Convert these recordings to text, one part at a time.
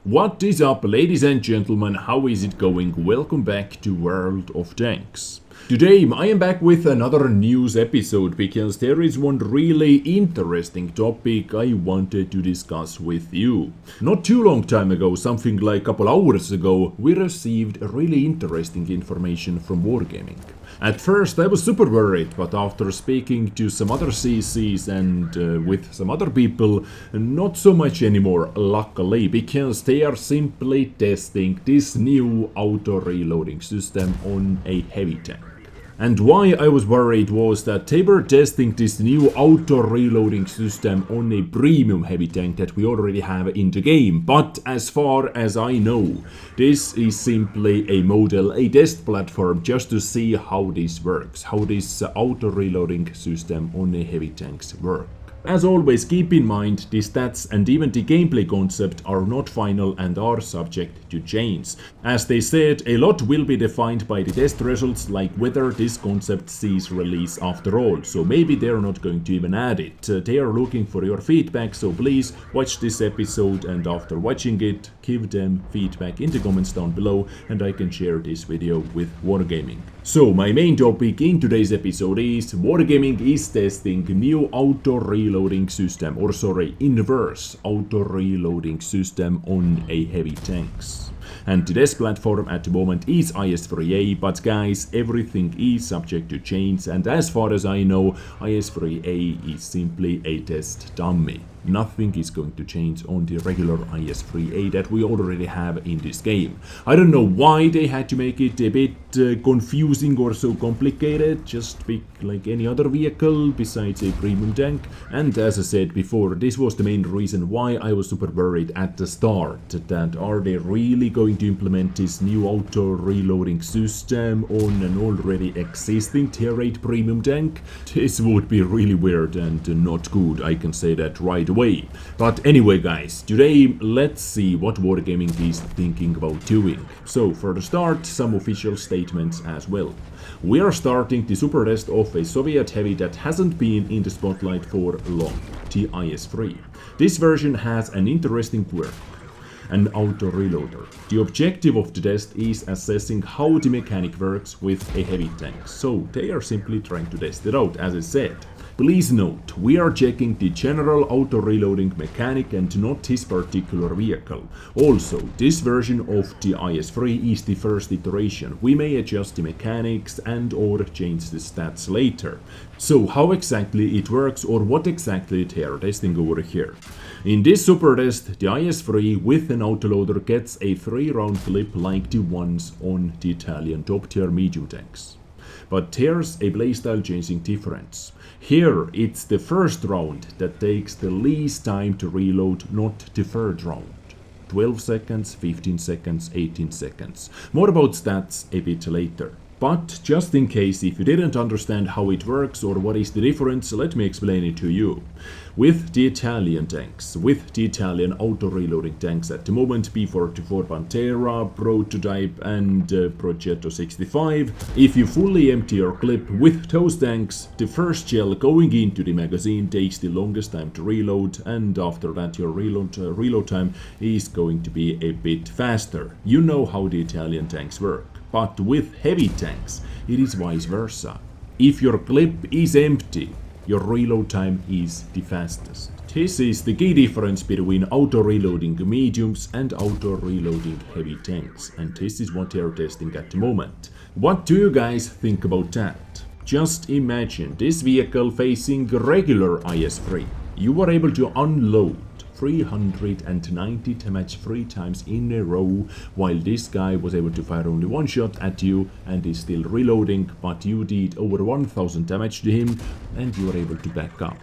What is up, ladies and gentlemen? How is it going? Welcome back to World of Tanks. Today I am back with another news episode because there is one really interesting topic I wanted to discuss with you. Not too long time ago, something like a couple hours ago, we received really interesting information from Wargaming. At first I was super worried, but after speaking to some other CCs and with some other people, not so much anymore, luckily, because they are simply testing this new auto-reloading system on a heavy tank. And why I was worried was that they were testing this new auto-reloading system on a premium heavy tank that we already have in the game. But as far as I know, this is simply a model, a test platform just to see how this works, how this auto-reloading system on a heavy tanks works. As always, keep in mind the stats and even the gameplay concept are not final and are subject to change. As they said, a lot will be defined by the test results, like whether this concept sees release after all, so maybe they're not going to even add it. They are looking for your feedback, so please watch this episode and after watching it, give them feedback in the comments down below and I can share this video with Wargaming. So my main topic in today's episode is Wargaming is testing new auto-reloading system, or sorry, inverse auto-reloading system on a heavy tanks. And today's platform at the moment is IS-3A, but guys, everything is subject to change, and as far as I know, IS-3A is simply a test dummy. Nothing is going to change on the regular IS-3A that we already have in this game. I don't know why they had to make it a bit confusing or so complicated. Just pick like any other vehicle besides a premium tank. And as I said before, this was the main reason why I was super worried at the start, that are they really going to implement this new auto-reloading system on an already existing tier 8 premium tank? This would be really weird and not good, I can say that right away. But anyway guys, today let's see what Wargaming is thinking about doing. So for the start, some official statements as well. We are starting the Supertest of a Soviet heavy that hasn't been in the spotlight for long, the IS-3. This version has an interesting quirk, an auto-reloader. The objective of the test is assessing how the mechanic works with a heavy tank, so they are simply trying to test it out, as I said. Please note, we are checking the general auto-reloading mechanic and not his particular vehicle. Also, this version of the IS-3 is the first iteration. We may adjust the mechanics and or change the stats later. So how exactly it works or what exactly they are testing over here. In this super test, the IS-3 with an autoloader gets a 3-round clip like the ones on the Italian top tier medium tanks. But there's a playstyle changing difference. Here it's the first round that takes the least time to reload, not the third round. 12 seconds, 15 seconds, 18 seconds. More about stats a bit later. But just in case if you didn't understand how it works or what is the difference, let me explain it to you. With the Italian tanks, with the Italian auto-reloading tanks at the moment, P-44 Pantera, Prototype and Progetto 65, if you fully empty your clip with those tanks, the first shell going into the magazine takes the longest time to reload, and after that your reload time is going to be a bit faster. You know how the Italian tanks work. But with heavy tanks, it is vice versa. If your clip is empty, your reload time is the fastest. This is the key difference between auto-reloading mediums and auto-reloading heavy tanks, and this is what they are testing at the moment. What do you guys think about that? Just imagine this vehicle facing regular IS-3. You are able to unload 390 damage 3 times in a row, while this guy was able to fire only one shot at you and is still reloading, but you did over 1000 damage to him and you are able to back up.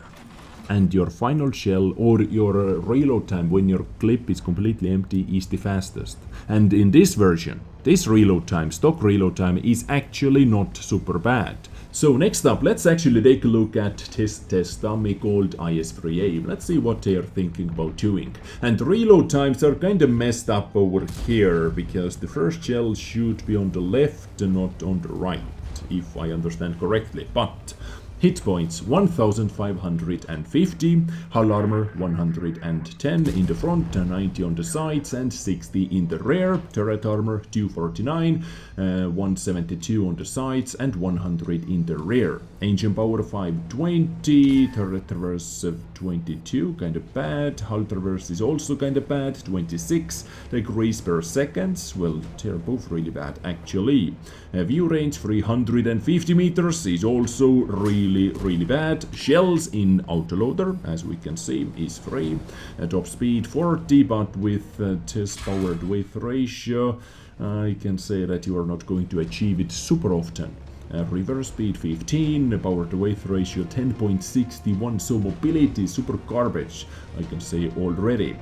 And your final shell or your reload time when your clip is completely empty is the fastest. And in this version, this reload time, stock reload time, is actually not super bad. So next up, let's actually take a look at this test dummy called IS-3A. Let's see what they are thinking about doing. And reload times are kind of messed up over here, because the first shell should be on the left and not on the right, if I understand correctly. But Hit points 1550, hull armor 110 in the front, 90 on the sides and 60 in the rear, turret armor 249, 172 on the sides and 100 in the rear, engine power 520, turret traverse 22, kinda bad, hull traverse is also kinda bad, 26 degrees per second, well they're both really bad actually. View range 350 meters is also really bad. Shells in autoloader, as we can see, is free. Top speed 40, but with test powered width ratio, I can say that you are not going to achieve it super often. Reverse speed 15, power to weight ratio 10.61, so mobility super garbage, I can say already.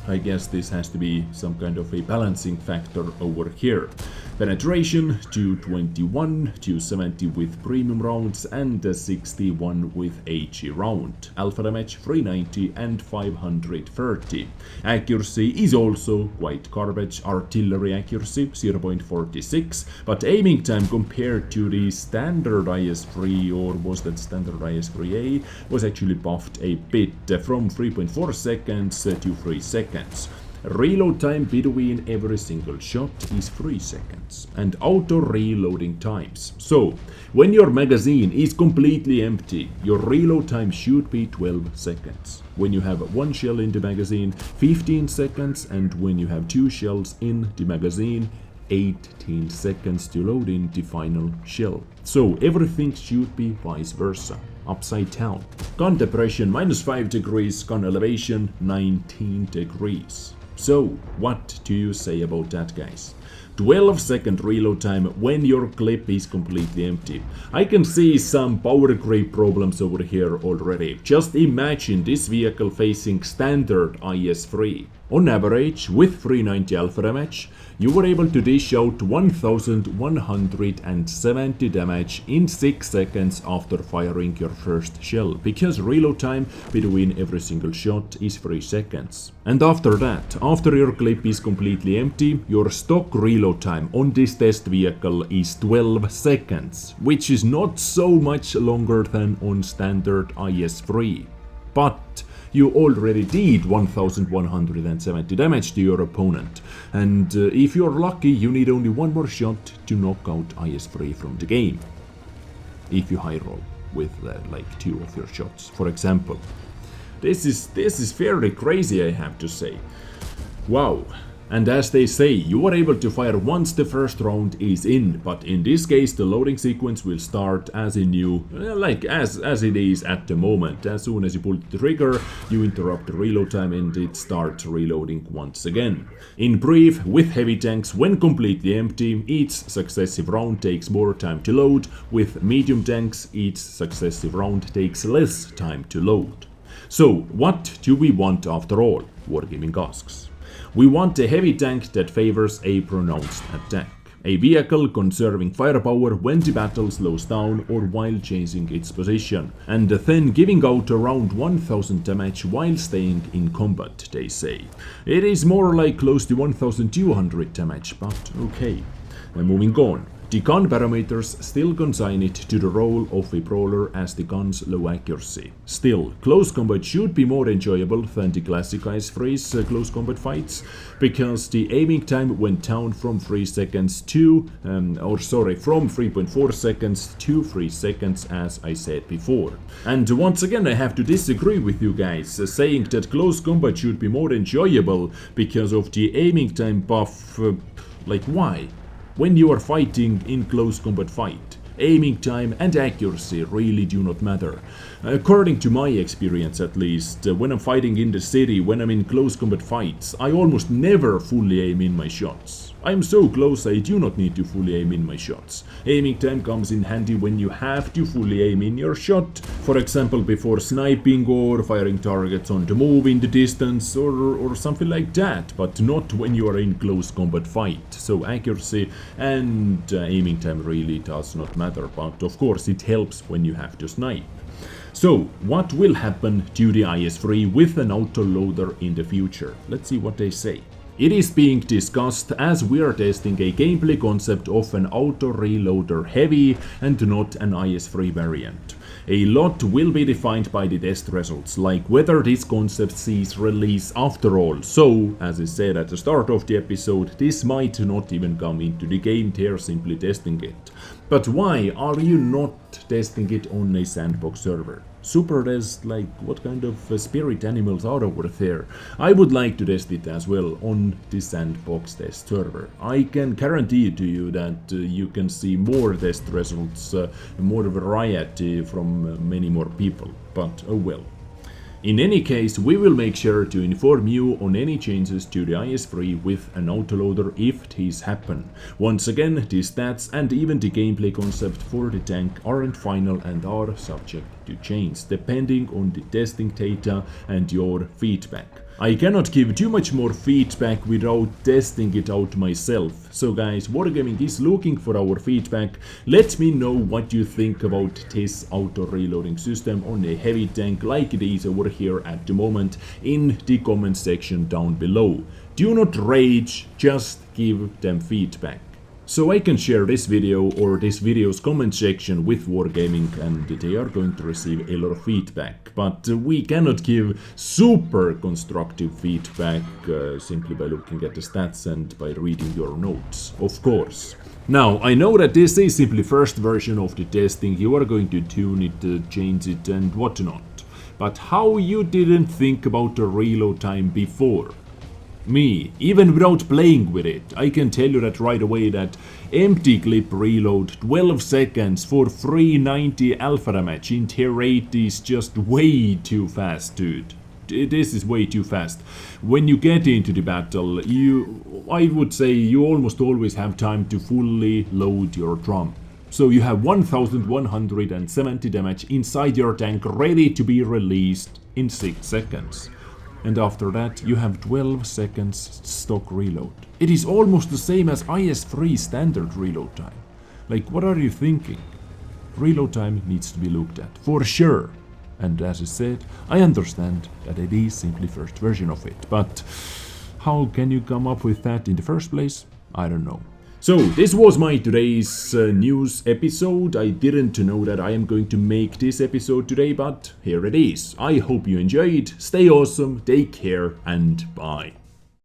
I guess this has to be some kind of a balancing factor over here. Penetration 221, 270 with premium rounds and 61 with HE round. Alpha damage 390 and 530. Accuracy is also quite garbage. Artillery accuracy 0.46, but aiming time compared to the standard IS-3, or was that standard IS-3A, was actually buffed a bit from 3.4 seconds to 3 seconds. Reload time between every single shot is 3 seconds, and auto reloading times. So, when your magazine is completely empty, your reload time should be 12 seconds. When you have one shell in the magazine, 15 seconds, and when you have 2 shells in the magazine, 18 seconds to load in the final shell. So, everything should be vice versa. Upside down. Gun depression -5 degrees, gun elevation 19 degrees. So, what do you say about that, guys? 12-second reload time when your clip is completely empty. I can see some power creep problems over here already. Just imagine this vehicle facing standard IS-3. On average, with 390 alpha damage, you were able to dish out 1170 damage in 6 seconds after firing your first shell, because reload time between every single shot is 3 seconds. And after that, after your clip is completely empty, your stock reload time on this test vehicle is 12 seconds, which is not so much longer than on standard IS-3. But you already did 1170 damage to your opponent, and if you're lucky, you need only one more shot to knock out IS-3 from the game. If you high roll with like 2 of your shots, for example. This is fairly crazy, I have to say. Wow. And as they say, you are able to fire once the first round is in, but in this case the loading sequence will start as in you, like as it is at the moment. As soon as you pull the trigger, you interrupt the reload time and it starts reloading once again. In brief, with heavy tanks, when completely empty, each successive round takes more time to load. With medium tanks, each successive round takes less time to load. So, what do we want after all, Wargaming asks? We want a heavy tank that favors a pronounced attack. A vehicle conserving firepower when the battle slows down or while changing its position, and then giving out around 1000 damage while staying in combat, they say. It is more like close to 1200 damage, but okay. Moving on. The gun parameters still consign it to the role of a brawler as the gun's low accuracy. Still, close combat should be more enjoyable than the classic IS-3's close combat fights, because the aiming time went down from 3 seconds to, from 3.4 seconds to 3 seconds, as I said before. And once again, I have to disagree with you guys, saying that close combat should be more enjoyable because of the aiming time buff. Like, why? When you are fighting in close combat fight, aiming time and accuracy really do not matter. According to my experience at least, when I'm fighting in the city, when I'm in close combat fights, I almost never fully aim in my shots. I'm so close I do not need to fully aim in my shots. Aiming time comes in handy when you have to fully aim in your shot, for example before sniping or firing targets on the move in the distance or something like that, but not when you are in close combat fight. So accuracy and aiming time really does not matter, but of course it helps when you have to snipe. So, what will happen to the IS-3 with an autoloader in the future? Let's see what they say. It is being discussed as we are testing a gameplay concept of an auto-reloader heavy and not an IS-3 variant. A lot will be defined by the test results, like whether this concept sees release after all. So, as I said at the start of the episode, this might not even come into the game, they're simply testing it. But why are you not testing it on a sandbox server? Supertest, like what kind of spirit animals are over there? I would like to test it as well on the sandbox test server. I can guarantee to you that you can see more test results, more variety from many more people, but oh well. In any case, we will make sure to inform you on any changes to the IS-3 with an autoloader if these happen. Once again, the stats and even the gameplay concept for the tank aren't final and are subject to change, depending on the testing data and your feedback. I cannot give too much more feedback without testing it out myself. So guys, Wargaming is looking for our feedback. Let me know what you think about this auto-reloading system on a heavy tank like it is over here at the moment in the comment section down below. Do not rage, just give them feedback. So I can share this video or this video's comment section with Wargaming and they are going to receive a lot of feedback. But we cannot give super constructive feedback simply by looking at the stats and by reading your notes, of course. Now, I know that this is simply first version of the testing, you are going to tune it, change it and whatnot. But how you didn't think about the reload time before? Me, even without playing with it, I can tell you that right away that empty clip reload 12 seconds for 390 alpha damage in tier 8 is just way too fast, dude. This is way too fast. When you get into the battle, I would say you almost always have time to fully load your drum. So you have 1170 damage inside your tank ready to be released in 6 seconds. And after that you have 12 seconds stock reload. It is almost the same as IS-3 standard reload time. Like, what are you thinking? Reload time needs to be looked at, for sure. And as I said, I understand that it is simply first version of it, but how can you come up with that in the first place? I don't know. So, this was my today's news episode. I didn't know that I am going to make this episode today, but here it is. I hope you enjoyed. Stay awesome, take care, and bye.